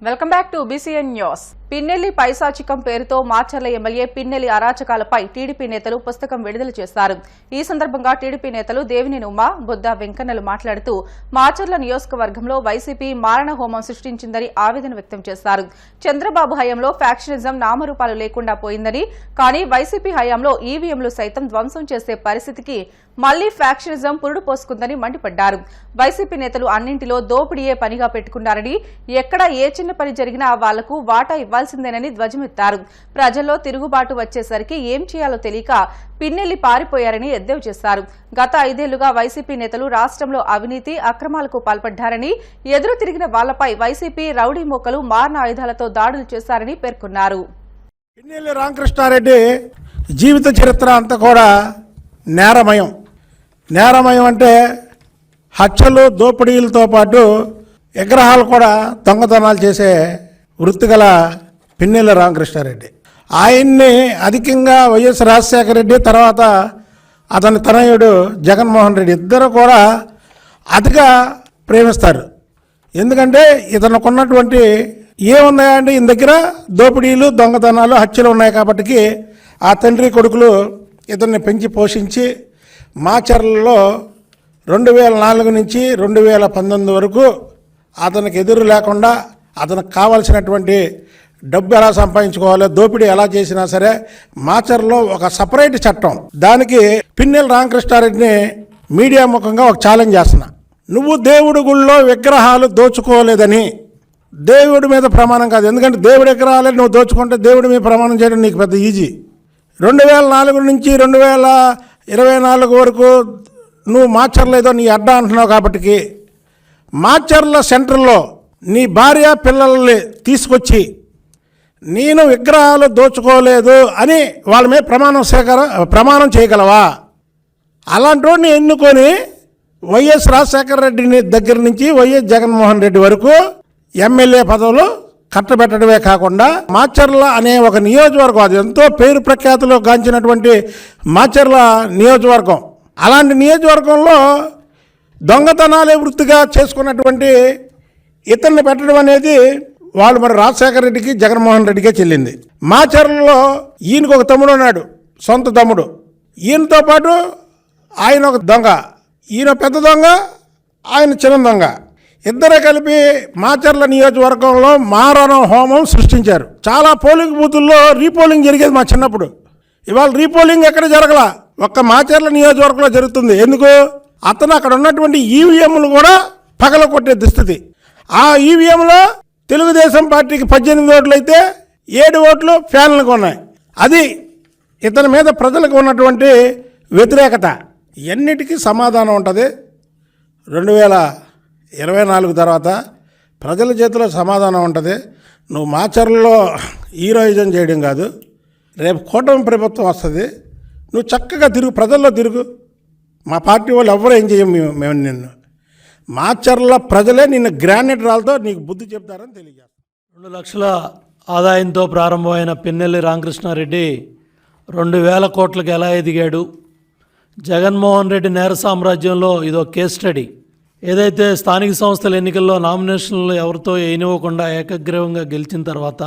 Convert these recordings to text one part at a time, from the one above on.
Welcome back to BCN news. Pinnelli పైశాచికం పేరుతో Macherla MLA Pinnelli అరాచకాలపై టీడీపీ నేతలు పుస్తకం విడుదల చేశారు. ఈ సందర్భంగా టీడీపీ నేతలు దేవినేని ఉమా, బొద్దా వెంకన్నలు మాట్లాడుతూ మాచర్ల నియోజకవర్గంలో వైసీపీ మారణ హోమం సృష్టించిందని ఆవేదన వ్యక్తం చేశారు. చంద్రబాబు హయాంలో ఫ్యాక్షనిజం నామరూపాలు లేకుండా పోయిందని, కానీ వైసీపీ హయాంలో ఈవీఎంలు సైతం ధ్వంసం చేసే పరిస్థితికి మళ్లీ ఫ్యాక్షనిజం పురుడు పోసుకుందని మండిపడ్డారు. వైసీపీ నేతలు అన్నింటిలో దోపిడీయే పనిగా పెట్టుకున్నారని, ఎక్కడ ఏ చిన్న పని జరిగినా వాళ్లకు వాటా ఇవ్వాల్సిందేనని ధ్వజమెత్తారు. ప్రజల్లో తిరుగుబాటు వచ్చేసరికి ఏం చేయాలో తెలియక పిన్నెల్లి పారిపోయారని ఎద్దేవా చేశారు. గత 5 ఏళ్లుగా వైసీపీ నేతలు రాష్ట్రంలో అవినీతి అక్రమాలకు పాల్పడ్డారని, ఎదురు తిరిగిన వాళ్లపై వైసీపీ రౌడీ మోకలు మారణ ఆయుధాలతో దాడులు చేశారని పేర్కొన్నారు. పిన్నెల్లి రామకృష్ణారెడ్డి జీవిత చరిత్ర అంతా కూడా నేరమయం అంటే హత్యలు, దోపిడీలతో పాటు విగ్రహాలు కూడా దొంగతనాలు చేసే వృత్తి గల పిన్నెల్లి రామకృష్ణారెడ్డి. ఆయన్ని అధికంగా వైఎస్ రాజశేఖర రెడ్డి, తర్వాత అతని తనయుడు జగన్మోహన్ రెడ్డి ఇద్దరు కూడా అతిగా ప్రేమిస్తారు. ఎందుకంటే ఇతనికి ఉన్నటువంటి ఏమున్నాయంటే ఈయన దగ్గర దోపిడీలు, దొంగతనాలు, హత్యలు ఉన్నాయి. కాబట్టి ఆ తండ్రి కొడుకులు ఇతన్ని పెంచి పోషించి మాచర్లలో 2004 నుంచి 2019 వరకు అతనికి ఎదురు లేకుండా అతనికి కావాల్సినటువంటి డబ్బు ఎలా సంపాదించుకోవాలి, దోపిడీ ఎలా చేసినా సరే మాచర్లో ఒక సపరేట్ చట్టం, దానికి పిన్నెల్లి రామకృష్ణారెడ్డిని మీడియా ముఖంగా ఒక ఛాలెంజ్ చేస్తున్నా. నువ్వు దేవుడి గుళ్ళో విగ్రహాలు దోచుకోలేదని, దేవుడి మీద ప్రమాణం కాదు, ఎందుకంటే దేవుడి విగ్రహాలే నువ్వు దోచుకుంటే దేవుడి మీద ప్రమాణం చేయడం నీకు పెద్ద ఈజీ. 2004 నుంచి 2024 వరకు నువ్వు మాచర్ల ఏదో నీ అడ్డా అంటున్నావు. కాబట్టి మాచర్ల సెంటర్లో నీ భార్య పిల్లల్ని తీసుకొచ్చి నేను విగ్రహాలు దోచుకోలేదు అని వాళ్ళ మీద ప్రమాణం చేయగలవా? అలాంటి వాడిని ఎన్నుకొని వైఎస్ రాజశేఖర రెడ్డిని దగ్గర నుంచి వైఎస్ జగన్మోహన్ రెడ్డి వరకు ఎమ్మెల్యే పదవులు కట్టబెట్టడమే కాకుండా మాచర్ల అనే ఒక నియోజకవర్గం, అది ఎంతో పేరు ప్రఖ్యాతులు గాంచినటువంటి మాచర్ల నియోజకవర్గం, అలాంటి నియోజకవర్గంలో దొంగతనాలే వృత్తిగా చేసుకున్నటువంటి ఇతన్ని పెట్టడం అనేది వాళ్ళు మరి రాజశేఖర రెడ్డికి, జగన్మోహన్ రెడ్డికే చెల్లింది. మాచర్లలో ఈయనకు ఒక తమ్ముడు ఉన్నాడు, సొంత తమ్ముడు. ఈయనతో పాటు ఆయన ఒక దొంగ, ఈయన పెద్ద దొంగ, ఆయన చిన్న దొంగ. ఇద్దరే కలిపి మాచర్ల నియోజకవర్గంలో మారణ హోమం సృష్టించారు. చాలా పోలింగ్ బూతుల్లో రీపోలింగ్ జరిగేది మా చిన్నప్పుడు. ఇవాళ రీపోలింగ్ ఎక్కడ జరగల, ఒక్క మాచర్ల నియోజకవర్గంలో జరుగుతుంది. ఎందుకు? అతను అక్కడ ఉన్నటువంటి ఈవీఎంలు కూడా పగలకొట్టే దుస్థితి. ఆ ఈవీఎంలో తెలుగుదేశం పార్టీకి 18 ఓట్లు అయితే 7 ఓట్లు ఫ్యాన్లకు ఉన్నాయి. అది ఇతని మీద ప్రజలకు ఉన్నటువంటి వ్యతిరేకత. ఎన్నిటికీ సమాధానం ఉంటుంది. 2024 తర్వాత ప్రజల చేతిలో సమాధానం ఉంటుంది. నువ్వు మాచర్లలో హీరోయిజం చేయడం కాదు, రేపు కూటమి ప్రభుత్వం వస్తుంది, నువ్వు చక్కగా తిరుగు, ప్రజల్లో తిరుగు. మా పార్టీ వాళ్ళు ఎవరు ఏం చేయం మేము నిన్ను. మాచర్ల ప్రజలే నిన్ను గ్రానైట్ రాళ్ళతో నీకు బుద్ధి చెప్తారని తెలియజేస్తాను. 2 లక్షల ఆదాయంతో ప్రారంభమైన పిన్నెల్లి రామకృష్ణారెడ్డి 2000 కోట్లకు ఎలా ఎదిగాడు? జగన్మోహన్ రెడ్డి నేర సామ్రాజ్యంలో ఇదో కేస్ స్టడీ. ఏదైతే స్థానిక సంస్థల ఎన్నికల్లో నామినేషన్లు ఎవరితో వేయనివ్వకుండా ఏకగ్రీవంగా గెలిచిన తర్వాత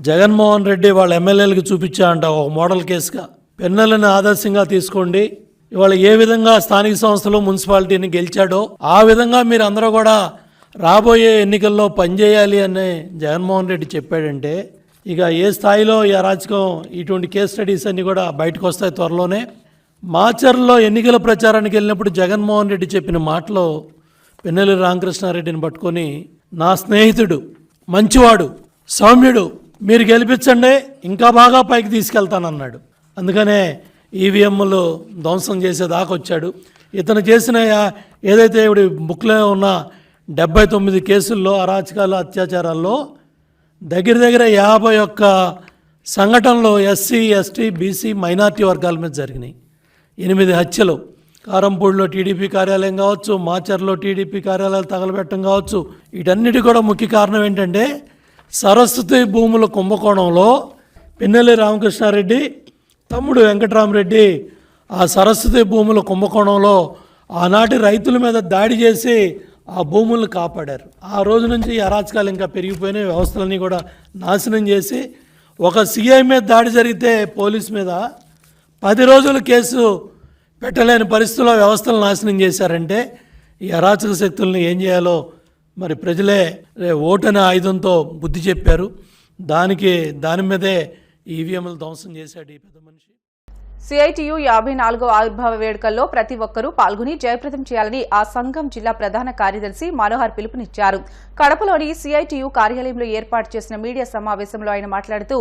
జగన్మోహన్ రెడ్డి వాళ్ళ ఎమ్మెల్యేలకు చూపించా అంట ఒక మోడల్ కేసుగా. పిన్నెల్లిని ఆదర్శంగా తీసుకోండి, ఇవాళ ఏ విధంగా స్థానిక సంస్థలు మున్సిపాలిటీని గెలిచాడో ఆ విధంగా మీరు అందరూ కూడా రాబోయే ఎన్నికల్లో పనిచేయాలి అని జగన్మోహన్ రెడ్డి చెప్పాడంటే ఇక ఏ స్థాయిలో ఈ అరాచకం, ఇటువంటి కేస్ స్టడీస్ అన్నీ కూడా బయటకు వస్తాయి త్వరలోనే. మాచర్లో ఎన్నికల ప్రచారానికి వెళ్ళినప్పుడు జగన్మోహన్ రెడ్డి చెప్పిన మాటలో పిన్నెల్లి రామకృష్ణారెడ్డిని పట్టుకొని నా స్నేహితుడు, మంచివాడు, సౌమ్యుడు, మీరు గెలిపించండి ఇంకా బాగా పైకి తీసుకెళ్తానన్నాడు. అందుకనే ఈవీఎంలు ధ్వంసం చేసేదాకా వచ్చాడు. ఇతను చేసిన ఏదైతే ఇప్పుడు బుక్లో ఉన్న 79 కేసుల్లో అరాచకాలు, అత్యాచారాల్లో దగ్గర 51 సంఘటనలు ఎస్సీ, ఎస్టీ, బీసీ, మైనార్టీ వర్గాల మీద జరిగినాయి. 8 హత్యలు, కారంపూడిలో టీడీపీ కార్యాలయం కావచ్చు, మాచర్లో టీడీపీ కార్యాలయాలు తగలబెట్టడం కావచ్చు. వీటన్నిటి కూడా ముఖ్య కారణం ఏంటంటే సరస్వతి భూముల కుంభకోణంలో పిన్నెల్లి రామకృష్ణారెడ్డి తమ్ముడు వెంకటరామరెడ్డి ఆ సరస్వతి భూముల కుంభకోణంలో ఆనాటి రైతుల మీద దాడి చేసి ఆ భూములను కాపాడారు. ఆ రోజు నుంచి ఈ అరాచకాలు ఇంకా పెరిగిపోయినాయి. వ్యవస్థలన్నీ కూడా నాశనం చేసి, ఒక సిఐ మీద దాడి జరిగితే పోలీస్ మీద 10 రోజులు కేసు పెట్టలేని పరిస్థితుల్లో వ్యవస్థలు నాశనం చేశారంటే ఈ అరాచక శక్తుల్ని ఏం చేయాలో మరి ప్రజలే ఓటనే ఆయుధంతో బుద్ధి చెప్పారు. దాని మీదే ఈవీఎంలు ధ్వంసం చేశాడు ఈ పెద్ద మనిషి. సిఐటియు 54వ ఆవిర్భావ వేడుకల్లో ప్రతి ఒక్కరూ పాల్గొని జయప్రదం చేయాలని ఆ సంఘం జిల్లా ప్రధాన కార్యదర్శి మనోహర్ పిలుపునిచ్చారు. కడపలోని సిఐటియు కార్యాలయంలో ఏర్పాటు చేసిన మీడియా సమావేశంలో ఆయన మాట్లాడుతూ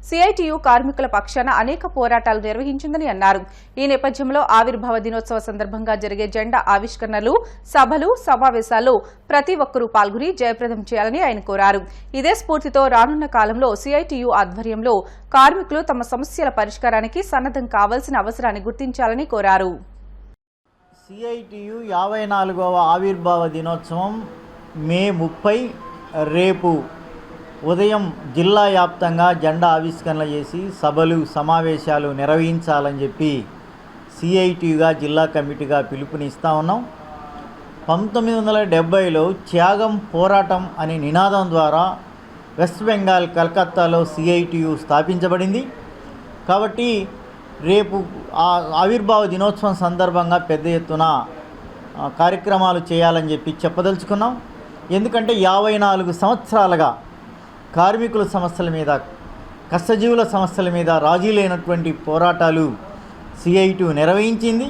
సిఐటియు కార్మికుల పక్షాన అనేక పోరాటాలు నిర్వహించిందని అన్నారు. ఈ నేపథ్యంలో ఆవిర్భావ దినోత్సవ సందర్భంగా జరిగే జెండా ఆవిష్కరణలు, సభలు, సమావేశాల్లో ప్రతి ఒక్కరూ పాల్గొని జయప్రదం చేయాలని ఆయన కోరారు. ఇదే స్ఫూర్తితో రానున్న కాలంలో సిఐటియు ఆధ్వర్యంలో కార్మికులు తమ సమస్యల పరిష్కారానికి సన్నద్దం కావాల్సిన అవసరాన్ని గుర్తించాలని కోరారు. సిఐటియు 54వ ఆవిర్భావ దినోత్సవం మే 30 రేపు ఉదయం జిల్లా వ్యాప్తంగా జెండా ఆవిష్కరణ చేసి సభలు, సమావేశాలు నిర్వహించాలని చెప్పి సిఐటియుగా జిల్లా కమిటీగా పిలుపునిస్తూ ఉన్నాం. 1970లో త్యాగం పోరాటం అనే నినాదం ద్వారా వెస్ట్ బెంగాల్ కలకత్తాలో సిఐటియు స్థాపించబడింది. కాబట్టి రేపు ఆవిర్భావ దినోత్సవం సందర్భంగా పెద్ద ఎత్తున కార్యక్రమాలు చేయాలని చెప్పి చెప్పదలుచుకున్నాం. ఎందుకంటే 54 సంవత్సరాలుగా కార్మికుల సమస్యల మీద, కష్టజీవుల సమస్యల మీద రాజీ లేనటువంటి పోరాటాలు సిఐటియు నిర్వహించింది.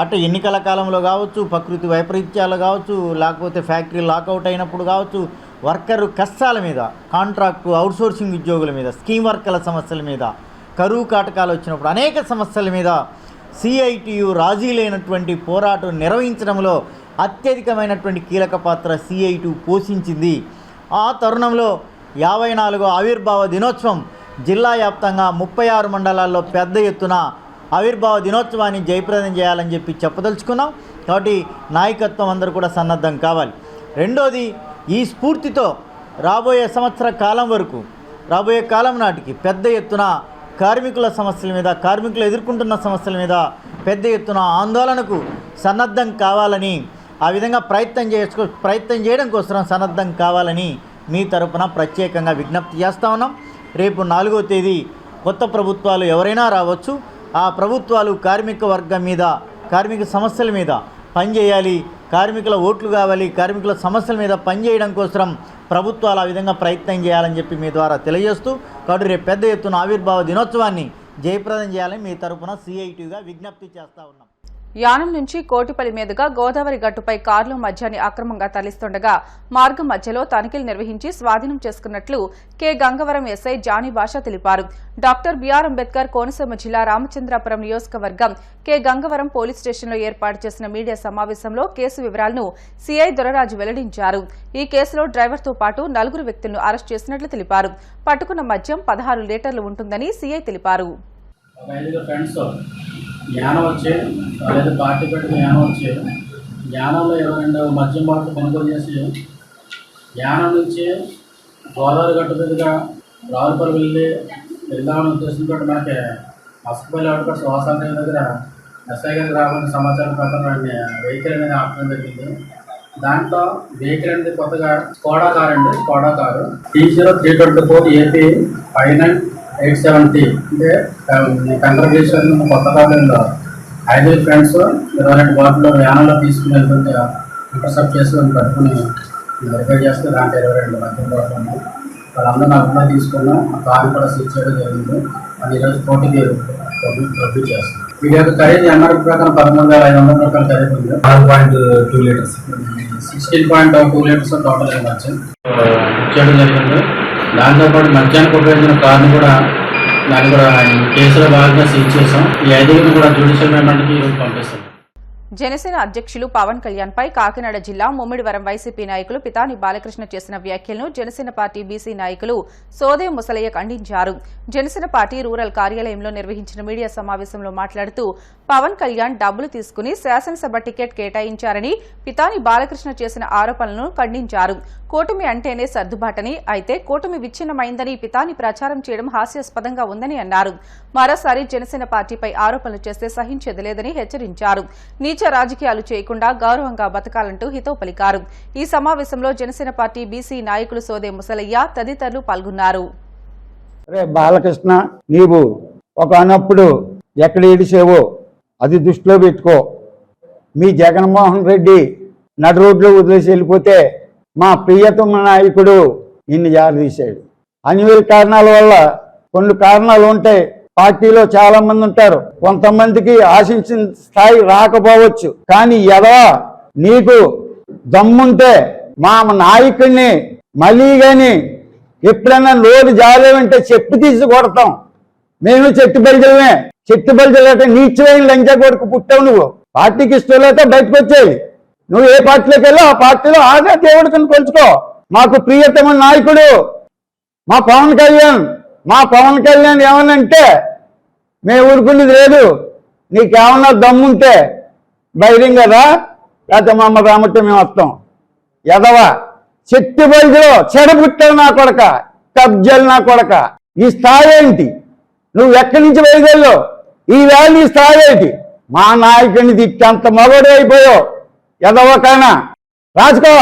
అటు ఎన్నికల కాలంలో కావచ్చు, ప్రకృతి వైపరీత్యాలు కావచ్చు, లేకపోతే ఫ్యాక్టరీ లాకౌట్ అయినప్పుడు కావచ్చు, వర్కరు కష్టాల మీద, కాంట్రాక్టు అవుట్సోర్సింగ్ ఉద్యోగుల మీద, స్కీమ్ వర్కర్ల సమస్యల మీద, కరువు కాటకాలు వచ్చినప్పుడు అనేక సమస్యల మీద సిఐటియు రాజీ లేనటువంటి పోరాటం నిర్వహించడంలో అత్యధికమైనటువంటి కీలక పాత్ర సిఐటియు పోషించింది. ఆ తరుణంలో 54వ ఆవిర్భావ దినోత్సవం జిల్లా వ్యాప్తంగా 36 మండలాల్లో పెద్ద ఎత్తున ఆవిర్భావ దినోత్సవాన్ని జయప్రదం చేయాలని చెప్పి చెప్పదలుచుకున్నాం. కాబట్టి నాయకత్వం అందరూ కూడా సన్నద్ధం కావాలి. రెండోది, ఈ స్ఫూర్తితో రాబోయే సంవత్సర కాలం వరకు, రాబోయే కాలం నాటికి పెద్ద ఎత్తున కార్మికుల సమస్యల మీద, కార్మికులు ఎదుర్కొంటున్న సమస్యల మీద పెద్ద ఎత్తున ఆందోళనకు సన్నద్ధం కావాలని, ఆ విధంగా ప్రయత్నం చేయడం కోసం సన్నద్ధం కావాలని మీ తరపున ప్రత్యేకంగా విజ్ఞప్తి చేస్తూ ఉన్నాం. రేపు 4వ తేదీ కొత్త ప్రభుత్వాలు ఎవరైనా రావచ్చు. ఆ ప్రభుత్వాలు కార్మిక వర్గం మీద, కార్మిక సమస్యల మీద పనిచేయాలి, కార్మికుల ఓట్లు కావాలి, కార్మికుల సమస్యల మీద పనిచేయడం కోసం ప్రభుత్వాలు ఆ విధంగా ప్రయత్నం చేయాలని చెప్పి మీ ద్వారా తెలియజేస్తూ, కాబట్టి రేపు పెద్ద ఎత్తున ఆవిర్భావ దినోత్సవాన్ని జయప్రదం చేయాలని మీ తరపున సిఐటియుగా విజ్ఞప్తి చేస్తూ ఉన్నాం. యానం నుంచి కోటిపల్లి మీదుగా గోదావరి గట్టుపై కార్లు మద్యాన్ని అక్రమంగా తరలిస్తుండగా మార్గం మధ్యలో తనిఖీలు నిర్వహించి స్వాధీనం చేసుకున్నట్లు కె గంగవరం ఎస్ఐ జానీ భాష తెలిపారు. డాక్టర్ బిఆర్ అంబేద్కర్ కోనసీమ జిల్లా రామచంద్రాపురం నియోజకవర్గం కె గంగవరం పోలీస్ స్టేషన్లో ఏర్పాటు చేసిన మీడియా సమావేశంలో కేసు వివరాలను సిఐ దొరరాజు వెల్లడించారు. ఈ కేసులో డ్రైవర్తో పాటు 4 వ్యక్తులను అరెస్ట్ చేసినట్లు తెలిపారు. పట్టుకున్న మద్యం 16 లీటర్లు ఉంటుందని సిఐ తెలిపారు. జ్ఞానం వచ్చే లేదా పార్టీ పెట్టిన జ్ఞానం వచ్చే జ్ఞానంలో 22 మద్యం బాటలు కొనుగోలు చేసి జ్ఞానం నుంచి గోదావరి గట్టు మీదుగా రావులపల్లి వెళ్దామని ఉద్దేశంతో మనకి మస్కపల్లి అవుట్ శ్వాసాంధ్ర దగ్గర ఎస్ఐ గారికి రావాలని సమాచారం ప్రకారం వెహికల్ అనేది ఆపడం జరిగింది. దాంట్లో వెహికల్ అనేది కొత్తగా Skoda car T0324 AP 5987T అంటే కంగ్రాచులేషన్ కొత్త కాలంలో 5 ఫ్రెండ్స్ 22 బాటిల్లో యానంలో తీసుకుని వెళ్తుంటే ఇంటర్సెప్ట్ చేసుకొని పట్టుకుని వెరిఫై చేస్తే దాంట్లో 22 మద్యం బాటిల్ ఉన్నాయి. వాళ్ళందరూ అర్థంగా తీసుకున్నాం. ఆ కారు కూడా సీజ్ చేయడం జరిగింది. అది ఈరోజు కోర్టుకి రద్దు చేస్తాం. వీటి యొక్క ఖరీదు ఎంఆర్పీ ప్రకారం 13,500 రూపాయల ఖరీదు ఉంది. 6.2 లీటర్స్ 16.2 లీటర్స్ టోటల్ మద్యం చేయడం జరిగింది. దాంతోపాటు మద్యానికి ఉపయోగించిన కార్ని కూడా కేసులో భాగంగా సీజ్ చేసాం. ఈ 5 కూడా జ్యుడిషియల్ రిమాండ్కి ఈరోజు పంపిస్తాం. జనసేన అధ్యక్షులు పవన్ కళ్యాణ్ పై కాకినాడ జిల్లా ముమ్మిడివరం వైసీపీ నాయకులు పితాని బాలకృష్ణ చేసిన వ్యాఖ్యలను జనసేన పార్టీ బీసీ నాయకులు సోదే ముసలయ్య ఖండించారు. జనసేన పార్టీ రూరల్ కార్యాలయంలో నిర్వహించిన మీడియా సమావేశంలో మాట్లాడుతూ పవన్ కళ్యాణ్ డబ్బులు తీసుకుని శాసనసభ టికెట్ కేటాయించారని పితాని బాలకృష్ణ చేసిన ఆరోపణలను ఖండించారు. కూటమి అంటేనే సర్దుబాటని, అయితే కూటమి విచ్ఛిన్నమైందని పితాని ప్రచారం చేయడం హాస్యాస్పదంగా ఉందని అన్నారు. మరోసారి జనసేన పార్టీపై ఆరోపణలు చేస్తే సహించేది లేదని హెచ్చరించారు. నిజ నీచ రాజకీయాలు చేయకుండా గౌరవంగా బతకాలంటూ హితవు పలికారు. ఈ సమావేశంలో జనసేన పార్టీ బీసీ నాయకులు సోదే ముసలయ్య తదితరులు పాల్గొన్నారు. బాలకృష్ణ, నీవు ఒక అన్నప్పుడు ఎక్కడ ఏడిసేవో అది దృష్టిలో పెట్టుకో. మీ జగన్మోహన్ రెడ్డి నడు రోడ్లో వదిలేసి వెళ్ళిపోతే మా ప్రియతమ నాయకుడు ఇన్ని జారదీశాడు. అనివార్య కారణాల వల్ల కొన్ని కారణాలు ఉంటాయి. పార్టీలో చాలా మంది ఉంటారు, కొంతమందికి ఆశించిన స్థాయి రాకపోవచ్చు. కానీ ఎదవా నీకు దమ్ముంటే మా నాయకుడిని మళ్ళీ కానీ ఎప్పుడైనా నోరు జాలేమంటే చెప్పు తీసి కొడతాం. మేము చెట్టు బలిజలమే. చెట్టు బలిజలంటే నీచమైన లంచా కొడుకు పుట్టావు. నువ్వు పార్టీకి ఇష్టం లేక బయటకు వచ్చేది. నువ్వు ఏ పార్టీలోకి వెళ్ళో ఆ పార్టీలో ఆగా దేవుడి కింద కొలుచుకో. మాకు ప్రియతమ నాయకుడు మా పవన్ కళ్యాణ్. మా పవన్ కళ్యాణ్ ఏమనంటే మేము ఊరుకునేది లేదు. నీకేమన్నా దమ్ముంటే బహిరంగ రా, లేకపోతే మా అమ్మ రామట్టే మేము వస్తాం. ఎదవా చెట్టు బయలులో చెడబుట్టావు నా కొడక, కబ్జాలు నా కొడక. ఈ స్థాయి ఏంటి? నువ్వు ఎక్కడి నుంచి బయలుదేరు? ఈ వేళ నీ స్థాయి ఏంటి? మా నాయకుడిని తిట్టి అంత మగడు అయిపోయావు. ఎదవకైనా రాసుకో.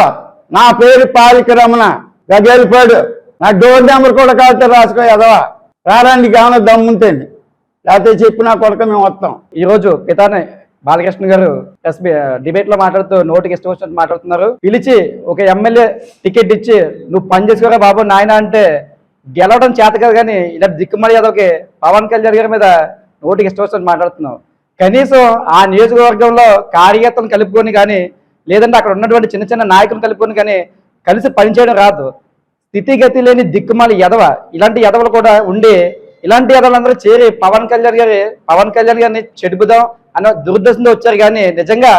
నా పేరు పాలిక రమణ, గజేలిపాడు. నా డోర్ నెంబర్ కూడా కాకపోతే రాసుకో. ఎదవా రారానికి ఏమైనా దమ్ముంటేండి, లేకపోతే చెప్పి నా కొడక మేము వస్తాం. ఈరోజు పితాని బాలకృష్ణ గారు డిబేట్ లో మాట్లాడుతూ నోటికి ఇష్టం వచ్చినట్టు మాట్లాడుతున్నారు. పిలిచి ఒక ఎమ్మెల్యే టికెట్ ఇచ్చి నువ్వు పని చేసుకోరా బాబు నాయన అంటే గెలవడం చేత కాదు. కానీ ఇలా దిక్కుమడి యాదవ్కి పవన్ కళ్యాణ్ గారి మీద నోటికి ఇష్టం వచ్చినట్టు మాట్లాడుతున్నావు. కనీసం ఆ నియోజకవర్గంలో కార్యకర్తలను కలుపుకొని కానీ, లేదంటే అక్కడ ఉన్నటువంటి చిన్న చిన్న నాయకులను కలుపుకొని కానీ కలిసి పనిచేయడం రాదు. స్థితిగతి లేని దిక్కుమాలి ఎదవ. ఇలాంటి ఎదవలు కూడా ఉండి ఇలాంటి ఎదవలందరూ చేరి పవన్ కళ్యాణ్ గారిని చెడుపుదాం అన్న దురుద్దేశంతో వచ్చారు. కానీ నిజంగా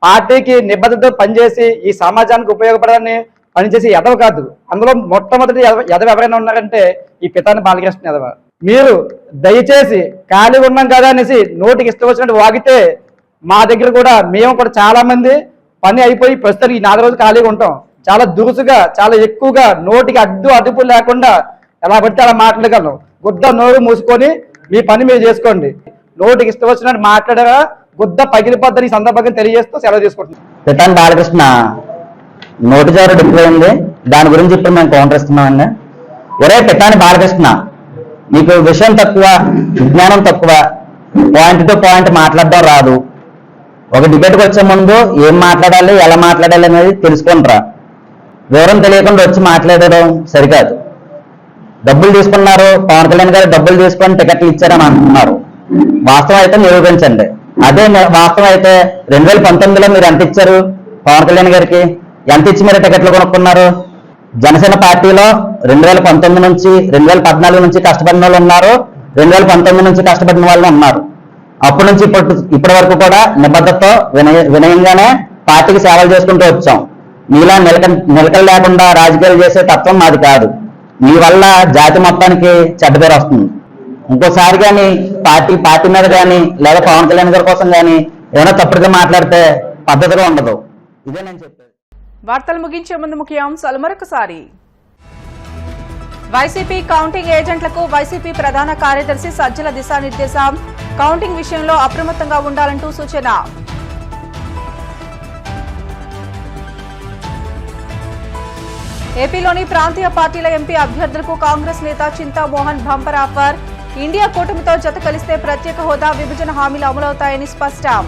పార్టీకి నిబద్ధతతో పనిచేసి ఈ సమాజానికి ఉపయోగపడాలని పనిచేసి ఎదవ కాదు. అందులో మొట్టమొదటి ఎదవ ఎవరైనా ఉన్నారంటే ఈ పితాని బాలకృష్ణ ఎదవ. మీరు దయచేసి ఖాళీగా ఉన్నాం కదా అనేసి నోటికి ఇష్టం వచ్చినట్టు వాగితే మా దగ్గర కూడా మేము కూడా చాలా మంది పని అయిపోయి ప్రస్తుతానికి ఈ 4 రోజులు ఖాళీగా ఉంటాం. చాలా దురుసుగా, చాలా ఎక్కువగా నోటికి అదుపు లేకుండా ఎలా పడితే అలా మాట్లాడగలను. గుద్ద నోరు మూసుకొని మీ పని మీరు చేసుకోండి. నోటికి ఇష్టం వచ్చినట్టు మాట్లాడగా గుద్ద పగిలిపోద్దని ఈ సందర్భంగా తెలియజేస్తూ సెలవు తీసుకుంటున్నాం. పితాని బాలకృష్ణ నోటి జారు డిప్లైంది. దాని గురించి ఇప్పుడు మేము కౌంటర్ ఇస్తున్నామండి. ఒరే పితాని బాలకృష్ణ, నీకు విషయం తక్కువ, విజ్ఞానం తక్కువ, పాయింట్ టు పాయింట్ మాట్లాడడం రాదు. ఒక డిబేట్కి వచ్చే ముందు ఏం మాట్లాడాలి, ఎలా మాట్లాడాలి అనేది తెలుసుకుంటారా. వివరం తెలియకుండా వచ్చి మాట్లాడడం సరికాదు. డబ్బులు తీసుకున్నారు, పవన్ కళ్యాణ్ గారు డబ్బులు తీసుకొని టికెట్లు ఇచ్చారని అంటున్నారు. వాస్తవం అయితే నిరూపించండి. అదే వాస్తవం అయితే 2019లో మీరు ఎంత ఇచ్చారు పవన్ కళ్యాణ్ గారికి? ఎంత ఇచ్చి మీరు టికెట్లు కొనుక్కున్నారు? జనసేన పార్టీలో 2019 నుంచి 2014 నుంచి కష్టపడిన వాళ్ళు ఉన్నారు, 2019 నుంచి కష్టపడిన వాళ్ళు ఉన్నారు. అప్పటి నుంచి ఇప్పటి వరకు కూడా నిబద్ధతతో వినయంగానే పార్టీకి సేవలు చేసుకుంటూ వచ్చాం. మీలా నిలకలు లేకుండా రాజకీయాలు చేసే తత్వం మాది కాదు. మీ వల్ల జాతి మొత్తానికి చెడ్డ పేరు వస్తుంది. ఇంకోసారి కానీ పార్టీ మీద కానీ లేదా పవన్ కళ్యాణ్ గారి కోసం కానీ ఏమైనా తప్పుడుగా మాట్లాడితే పద్ధతిగా ఉండదు. ఇదే నేను చెప్పేది. వార్తలు ముగించే ముందు ముఖ్యాంశాలు మరొకసారి. వైసీపీ కౌంటింగ్ ఏజెంట్లకు వైసీపీ ప్రధాన కార్యదర్శి సజ్జల దిశానిర్దేశం. కౌంటింగ్ విషయంలో అప్రమత్తంగా ఉండాలంటూ సూచన. ఏపీలోని ప్రాంతీయ పార్టీల ఎంపీ అభ్యర్థులకు కాంగ్రెస్ నేత చింతామోహన్ బంపర్ ఆఫర్. ఇండియా కూటమితో జత కలిస్తే ప్రత్యేక హోదా, విభజన హామీలు అమలవుతాయని స్పష్టం.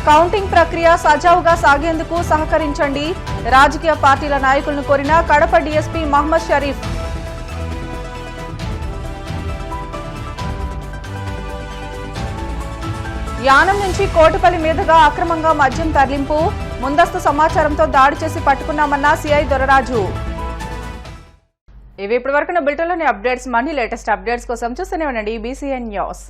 కౌంటింగ్ ప్రక్రియ సజావుగా సాగేందుకు సహకరించండి. రాజకీయ పార్టీల నాయకులను కోరిన కడప డీఎస్పీ మహమ్మద్ షరీఫ్. యానం నుంచి కోటిపల్లి మీదుగా అక్రమంగా మద్యం తరలింపు. ముందస్తు సమాచారంతో దాడి చేసి పట్టుకున్నామన్న సిఐ దొరరాజు. ఇవి ఇప్పటివరకు బులెటిన్లోని అప్డేట్స్. మళ్ళీ లేటెస్ట్ అప్డేట్స్ కోసం చూస్తూనే ఉండండి BCN న్యూస్.